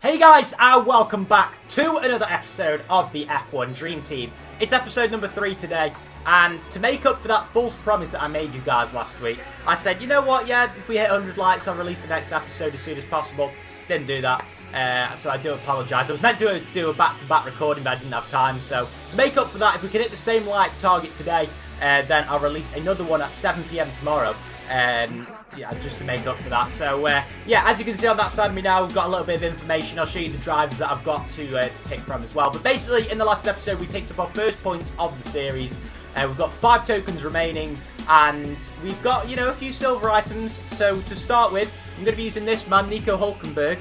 Hey guys, and welcome back to another episode of the F1 Dream Team. It's episode number 3 today, and to make up for that false promise that I made you guys last week, I said, you know what, yeah, if we hit 100 likes, I'll release the next episode as soon as possible. Didn't do that, so I do apologise. I was meant to do a back-to-back recording, but I didn't have time, so to make up for that, if we can hit the same like target today, then I'll release another one at 7 PM tomorrow. Yeah, just to make up for that. So, yeah, as you can see on that side of me now, we've got a little bit of information. I'll show you the drivers that I've got to pick from as well. But basically, in the last episode, we picked up our first points of the series. We've got 5 tokens remaining, and we've got, you know, a few silver items. So, to start with, I'm going to be using this man, Nico Hulkenberg,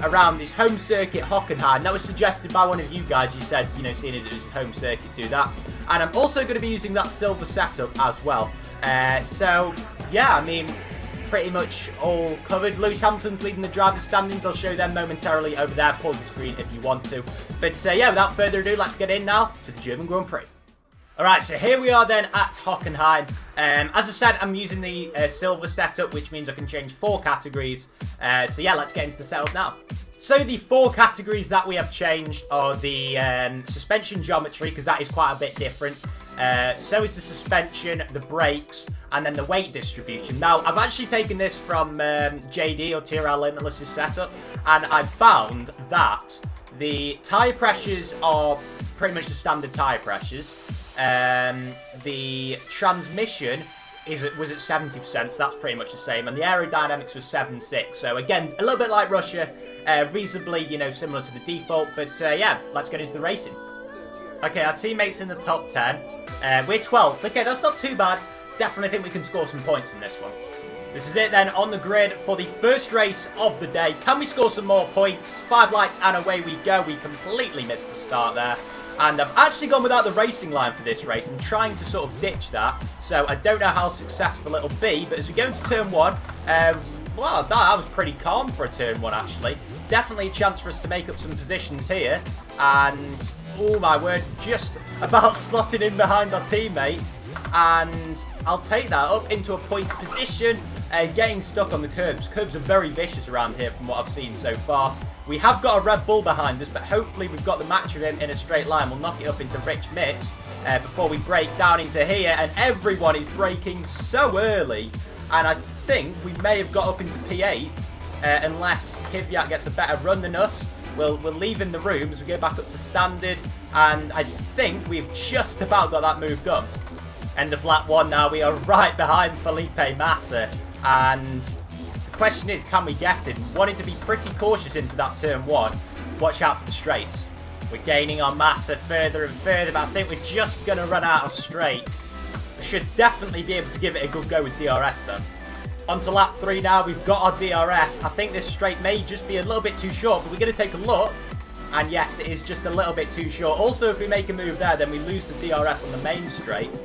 around his home circuit, Hockenheim. That was suggested by one of you guys. You said, you know, seeing as it was home circuit, do that. And I'm also going to be using that silver setup as well. So, yeah, I mean, pretty much all covered. Lewis Hamilton's leading the driver's standings. I'll show them momentarily over there. Pause the screen if you want to. But, yeah, without further ado, let's get in now to the German Grand Prix. Alright, so here we are then at Hockenheim. As I said, I'm using the silver setup, which means I can change 4 categories. So, yeah, let's get into the setup now. So the 4 categories that we have changed are the suspension geometry, because that is quite a bit different. So is the suspension, the brakes, and then the weight distribution. Now, I've actually taken this from JD, or TRL Limitless's setup, and I've found that the tyre pressures are pretty much the standard tyre pressures. The transmission was at 70%, so that's pretty much the same, and the aerodynamics was 7.6. So again, a little bit like Russia, reasonably, you know, similar to the default. But yeah, let's get into the racing. Okay, our teammates in the top 10. We're 12th. Okay, that's not too bad. Definitely think we can score some points in this one. This is it then on the grid for the first race of the day. Can we score some more points? 5 lights and away we go. We completely missed the start there. And I've actually gone without the racing line for this race. I'm trying to sort of ditch that. So I don't know how successful it'll be. But as we go into turn 1, well, that was pretty calm for a turn 1 actually. Definitely a chance for us to make up some positions here. And, oh my word, just about slotting in behind our teammates. And I'll take that up into a point position. Getting stuck on the curbs. Curbs are very vicious around here from what I've seen so far. We have got a Red Bull behind us, but hopefully we've got the match with him in a straight line. We'll knock it up into Rich Mitch before we break down into here. And everyone is braking so early. And I think we may have got up into P8 unless Kvyat gets a better run than us. We'll leave in the room as we go back up to standard. And I think we've just about got that move done. End of lap 1 now. We are right behind Felipe Massa. And the question is, can we get him? Wanted to be pretty cautious into that turn 1. Watch out for the straights. We're gaining on Massa further and further, but I think we're just going to run out of straight. We should definitely be able to give it a good go with DRS though. On to lap 3 now. We've got our DRS. I think this straight may just be a little bit too short, but we're going to take a look. And yes, it is just a little bit too short. Also, if we make a move there, then we lose the DRS on the main straight.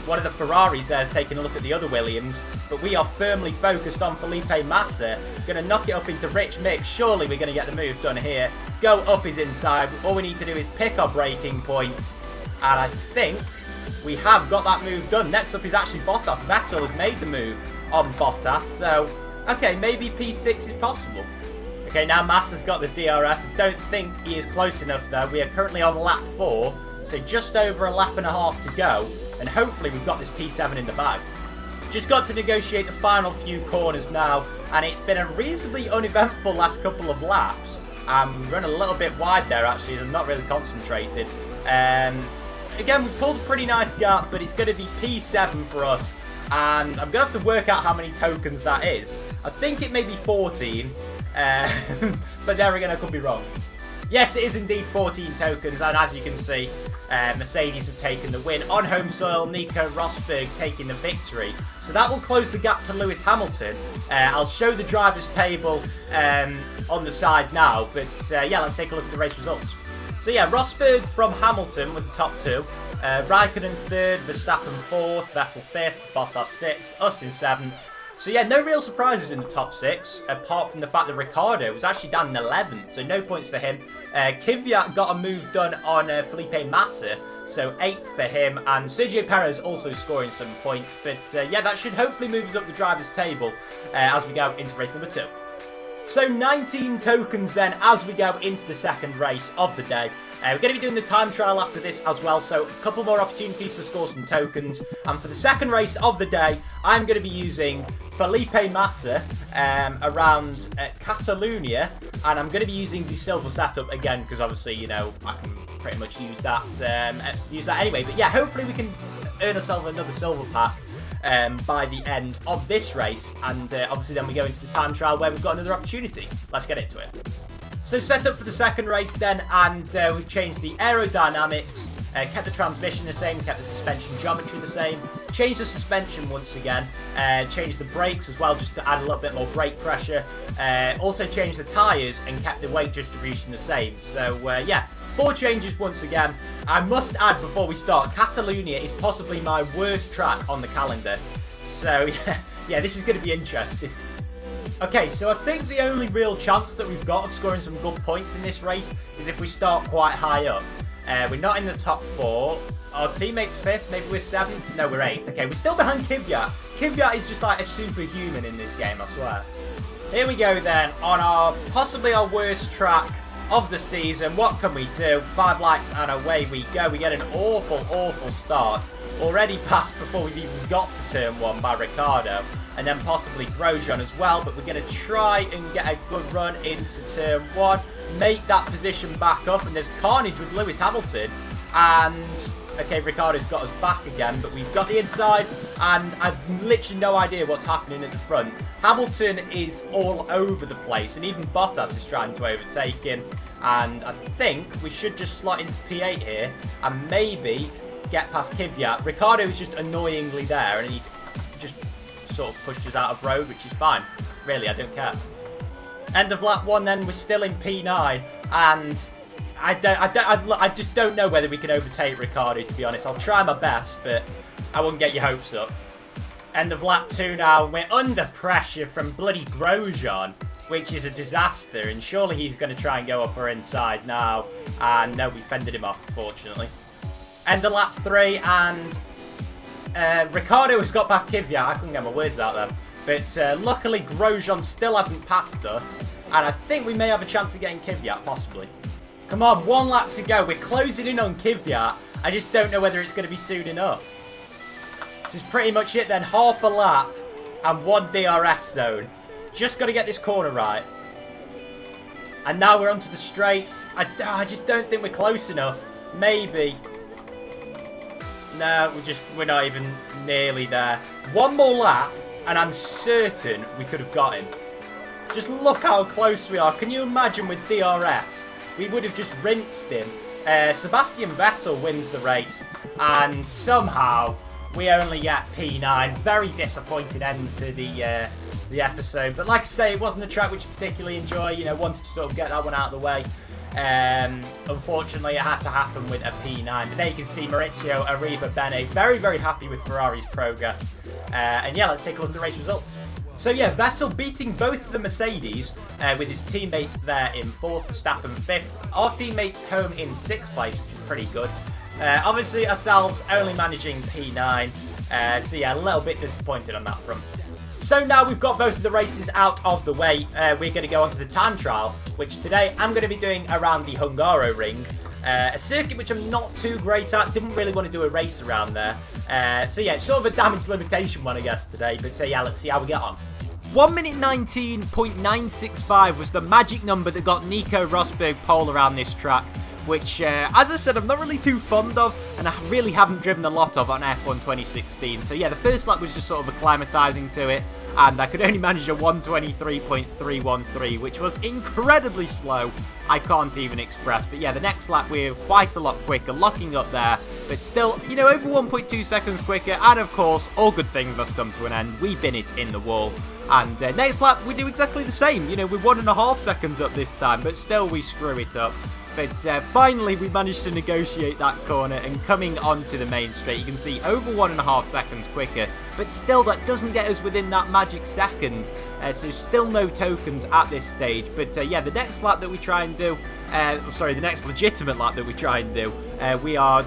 One of the Ferraris there is taking a look at the other Williams. But we are firmly focused on Felipe Massa. Going to knock it up into Rich Mick. Surely we're going to get the move done here. Go up his inside. All we need to do is pick our braking point. And I think we have got that move done. Next up is actually Bottas. Vettel has made the move on Bottas. So, okay, maybe P6 is possible. Okay, now Massa's got the DRS. I don't think he is close enough though. We are currently on lap 4, so just over a lap and a half to go. And hopefully we've got this P7 in the bag. Just got to negotiate the final few corners now. And it's been a reasonably uneventful last couple of laps. We run a little bit wide there actually, as I'm not really concentrated. Again, we pulled a pretty nice gap, but it's going to be P7 for us. And I'm going to have to work out how many tokens that is. I think it may be 14. But there again, I could be wrong. Yes, it is indeed 14 tokens, and as you can see, Mercedes have taken the win. On home soil, Nico Rosberg taking the victory. So that will close the gap to Lewis Hamilton. I'll show the drivers' table on the side now, but yeah, let's take a look at the race results. So yeah, Rosberg from Hamilton with the top 2. Raikkonen 3rd, Verstappen 4th, Vettel 5th, Bottas 6th, us in 7th. So yeah, no real surprises in the top 6, apart from the fact that Ricciardo was actually down in 11th, so no points for him. Kvyat got a move done on Felipe Massa, so 8th for him, and Sergio Perez also scoring some points. But yeah, that should hopefully move us up the driver's table as we go into race number 2. So 19 tokens then as we go into the second race of the day. We're going to be doing the time trial after this as well, so a couple more opportunities to score some tokens. And for the second race of the day, I'm going to be using Felipe Massa around Catalonia, and I'm going to be using the silver setup again because obviously, you know, I can pretty much use that anyway. But yeah, hopefully we can earn ourselves another silver pack by the end of this race, and obviously then we go into the time trial where we've got another opportunity. Let's get into it. So set up for the second race then, and we've changed the aerodynamics, kept the transmission the same, kept the suspension geometry the same, changed the suspension once again, changed the brakes as well just to add a little bit more brake pressure, also changed the tyres and kept the weight distribution the same. So yeah, 4 changes once again. I must add before we start, Catalonia is possibly my worst track on the calendar. So yeah, this is going to be interesting. Okay, so I think the only real chance that we've got of scoring some good points in this race is if we start quite high up. We're not in the top 4. Our teammate's 5th, maybe we're 7th. No, we're 8th. Okay, we're still behind Kvyat. Kvyat is just like a superhuman in this game, I swear. Here we go then, on possibly our worst track of the season. What can we do? 5 likes and away we go. We get an awful start. Already passed before we've even got to turn 1 by Ricciardo. And then possibly Grosjean as well, but we're going to try and get a good run into turn 1, make that position back up, and there's carnage with Lewis Hamilton, and okay, Ricciardo's got us back again, but we've got the inside, and I've literally no idea what's happening at the front. Hamilton is all over the place, and even Bottas is trying to overtake him, and I think we should just slot into P8 here, and maybe get past Kvyat. Ricciardo is just annoyingly there, and he just sort of pushed us out of road, which is fine. Really, I don't care. End of lap 1 then, we're still in P9, and I just don't know whether we can overtake Ricciardo, to be honest. I'll try my best, but I wouldn't get your hopes up. End of lap 2 now, we're under pressure from bloody Grosjean, which is a disaster, and surely he's going to try and go up our inside now, and no, we fended him off, fortunately. End of lap 3, and Ricciardo has got past Kvyat. I couldn't get my words out there. But luckily, Grosjean still hasn't passed us. And I think we may have a chance of getting Kvyat, possibly. Come on, 1 lap to go. We're closing in on Kvyat. I just don't know whether it's going to be soon enough. This is pretty much it then. Half a lap and 1 DRS zone. Just got to get this corner right. And now we're onto the straights. I just don't think we're close enough. Maybe. No, we're not even nearly there. 1 more lap, and I'm certain we could have got him. Just look how close we are. Can you imagine with DRS? We would have just rinsed him. Sebastian Vettel wins the race, and somehow we only get P9. Very disappointed end to the episode. But like I say, it wasn't a track which I particularly enjoy. You know, wanted to sort of get that one out of the way. Unfortunately, it had to happen with a P9. But there you can see Maurizio Arriva-Bene very happy with Ferrari's progress. And yeah, let's take a look at the race results. So yeah, Vettel beating both of the Mercedes with his teammate there in 4th, Verstappen 5th. Our teammate home in 6th place, which is pretty good. Obviously, ourselves only managing P9. So yeah, a little bit disappointed on that front. So now we've got both of the races out of the way, we're going to go on to the time trial, which today I'm going to be doing around the Hungaroring, a circuit which I'm not too great at, didn't really want to do a race around there. So yeah, it's sort of a damage limitation one, I guess, today, but yeah, let's see how we get on. 1 minute 19.965 was the magic number that got Nico Rosberg pole around this track, which, as I said, I'm not really too fond of, and I really haven't driven a lot of on F1 2016. So yeah, the first lap was just sort of acclimatising to it, and I could only manage a 123.313, which was incredibly slow. I can't even express. But yeah, the next lap we were quite a lot quicker, locking up there, but still, you know, over 1.2 seconds quicker, and of course, all good things must come to an end. We bin it in the wall. And next lap, we do exactly the same. You know, we're 1.5 seconds up this time, but still we screw it up. But finally, we managed to negotiate that corner, and coming onto the main straight, you can see over 1.5 seconds quicker, but still that doesn't get us within that magic second, so still no tokens at this stage. But yeah, the next lap that we try and do, the next legitimate lap that we try and do, we are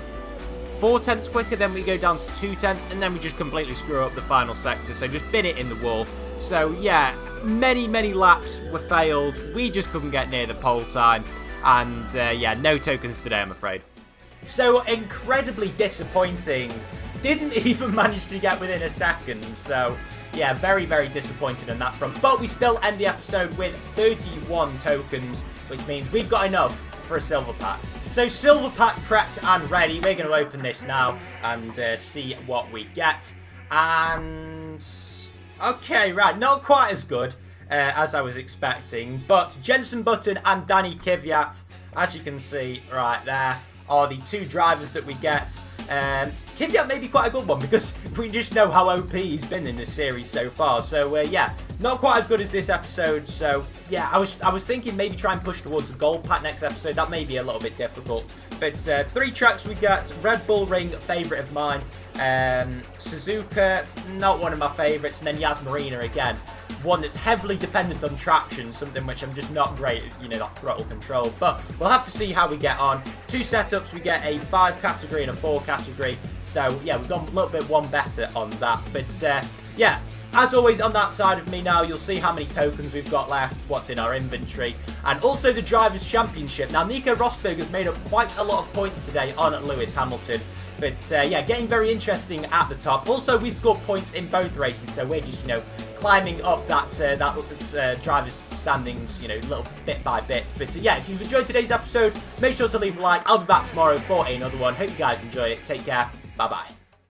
4 tenths quicker, then we go down to 2 tenths, and then we just completely screw up the final sector, so just bin it in the wall. So yeah, many laps were failed. We just couldn't get near the pole time. And yeah, no tokens today, I'm afraid. So incredibly disappointing. Didn't even manage to get within a second. So yeah, very disappointed on that front. But we still end the episode with 31 tokens, which means we've got enough for a silver pack. So silver pack prepped and ready. We're going to open this now and see what we get. And okay, right, not quite as good as I was expecting. But Jenson Button and Danny Kvyat, as you can see right there, are the two drivers that we get. Kvyat may be quite a good one because we just know how OP he's been in this series so far. So yeah, not quite as good as this episode. So yeah, I was thinking maybe try and push towards a gold pack next episode. That may be a little bit difficult. But 3 tracks we get: Red Bull Ring, favourite of mine. Suzuka, not one of my favourites. And then Yas Marina again, one that's heavily dependent on traction, something which I'm just not great at, you know, that throttle control. But we'll have to see how we get on. 2 setups, we get a 5 category and a 4 category. So yeah, we've gone a little bit one better on that. But yeah, as always on that side of me now, you'll see how many tokens we've got left, what's in our inventory, and also the Drivers' Championship. Now, Nico Rosberg has made up quite a lot of points today on Lewis Hamilton. But yeah, getting very interesting at the top. Also, we scored points in both races, so we're just, you know, climbing up that drivers' standings, you know, little bit by bit. But yeah, if you've enjoyed today's episode, make sure to leave a like. I'll be back tomorrow for another one. Hope you guys enjoy it. Take care. Bye-bye.